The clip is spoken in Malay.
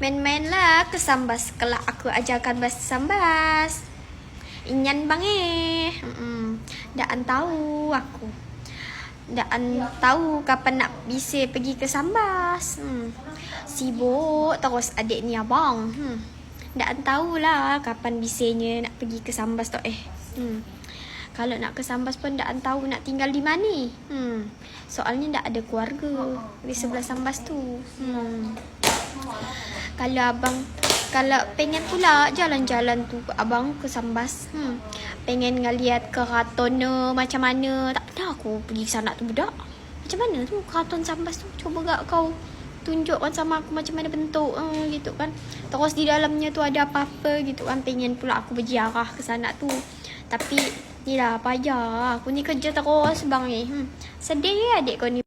Main-mainlah ke Sambas, kelak aku ajarkan bahasa Sambas. Inyan bang Daan tahu aku. Daan tahu kapan nak bisa pergi ke Sambas. Sibuk terus adik ni abang. Daan tahulah kapan bisanya nak pergi ke Sambas tu Kalau nak ke Sambas pun Daan tahu nak tinggal di mana. Soalnya tak ada keluarga di sebelah Sambas tu. Kalau pengen pula jalan-jalan tu abang ke Sambas. Pengen ngeliat keraton macam mana. Tak pernah aku pergi sana tu budak. Macam mana tu keraton Sambas tu? Cuba gak kau tunjukkan sama aku macam mana bentuk gitu kan. Terus di dalamnya tu ada apa-apa gitu kan. Pengen pula aku berziarah ke sana tu. Tapi ni lah payah. Aku ni kerja terus bang ni. Sedih adik kau ni